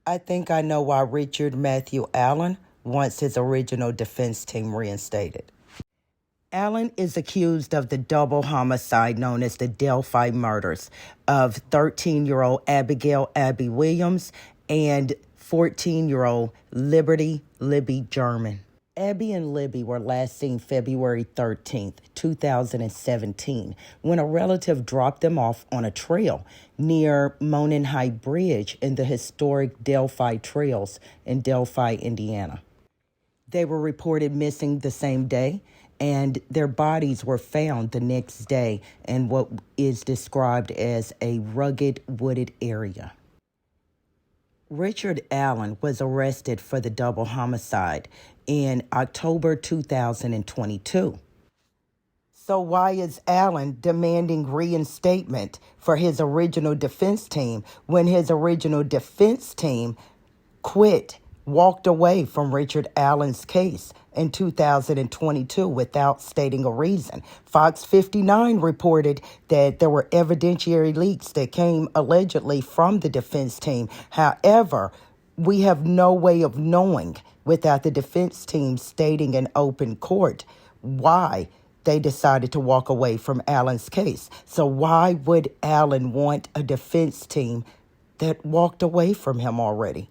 I think I know why Richard Matthew Allen wants his original defense team reinstated. Allen is accused of the double homicide known as the Delphi Murders of 13-year-old Abigail Abby Williams and 14-year-old Liberty Libby German. Abby and Libby were last seen February 13th, 2017, when a relative dropped them off on a trail near Monon High Bridge in the historic Delphi Trails in Delphi, Indiana. They were reported missing the same day, and their bodies were found the next day in what is described as a rugged, wooded area. Richard Allen was arrested for the double homicide in October 2022. So why is Allen demanding reinstatement for his original defense team when his original defense team walked away from Richard Allen's case in 2022 without stating a reason? Fox 59 reported that there were evidentiary leaks that came allegedly from the defense team. However, we have no way of knowing without the defense team stating in open court why they decided to walk away from Allen's case. So why would Allen want a defense team that walked away from him already?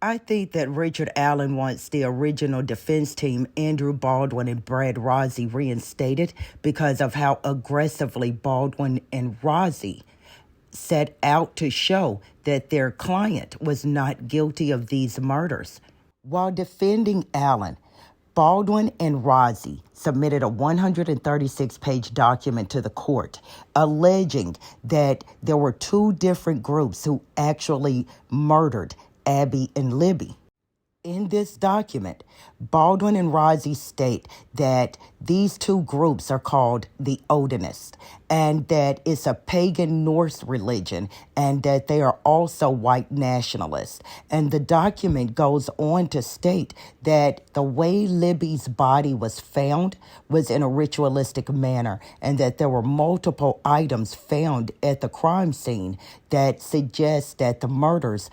I think that Richard Allen wants the original defense team, Andrew Baldwin and Brad Rozzi, reinstated because of how aggressively Baldwin and Rozzi set out to show that their client was not guilty of these murders. While defending Allen, Baldwin and Rozzi submitted a 136-page document to the court alleging that there were two different groups who actually murdered Abby and Libby. In this document, Baldwin and Rozzi state that these two groups are called the Odinists, and that it's a pagan Norse religion, and that they are also white nationalists. And the document goes on to state that the way Libby's body was found was in a ritualistic manner, and that there were multiple items found at the crime scene that suggest that the murders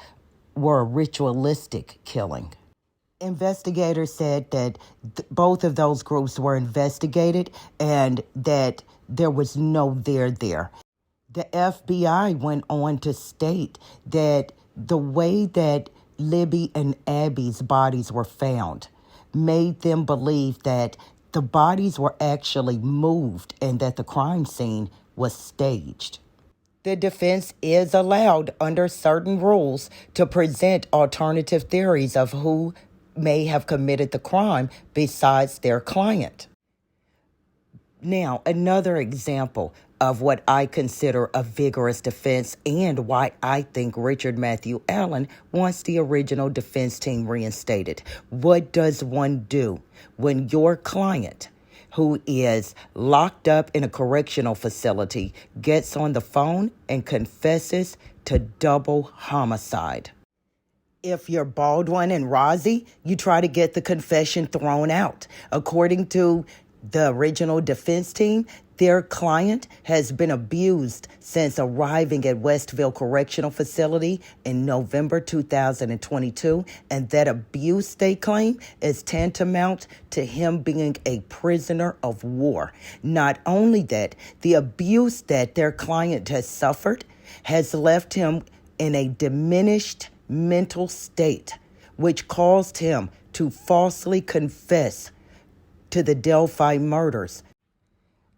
were a ritualistic killing. Investigators said that both of those groups were investigated and that there was no there there. The FBI went on to state that the way that Libby and Abby's bodies were found made them believe that the bodies were actually moved and that the crime scene was staged. The defense is allowed under certain rules to present alternative theories of who may have committed the crime besides their client. Now, another example of what I consider a vigorous defense and why I think Richard Matthew Allen wants the original defense team reinstated. What does one do when your client, who is locked up in a correctional facility, gets on the phone and confesses to double homicide? If you're Baldwin and Rozzi, you try to get the confession thrown out. According to the original defense team, their client has been abused since arriving at Westville Correctional Facility in November 2022, and that abuse, they claim, is tantamount to him being a prisoner of war. Not only that, the abuse that their client has suffered has left him in a diminished mental state, which caused him to falsely confess to the Delphi murders.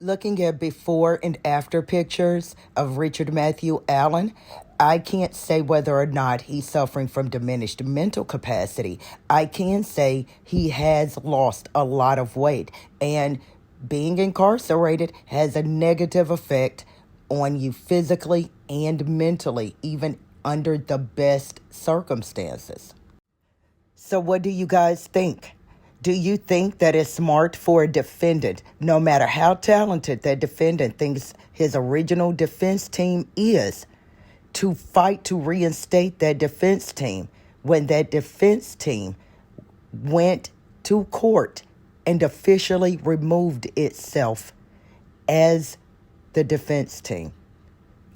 Looking at before and after pictures of Richard Matthew Allen, I can't say whether or not he's suffering from diminished mental capacity. I can say he has lost a lot of weight, and being incarcerated has a negative effect on you physically and mentally, even under the best circumstances. So what do you guys think? Do you think that it's smart for a defendant, no matter how talented that defendant thinks his original defense team is, to fight to reinstate that defense team when that defense team went to court and officially removed itself as the defense team?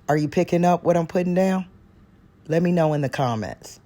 Are you picking up what I'm putting down? Let me know in the comments.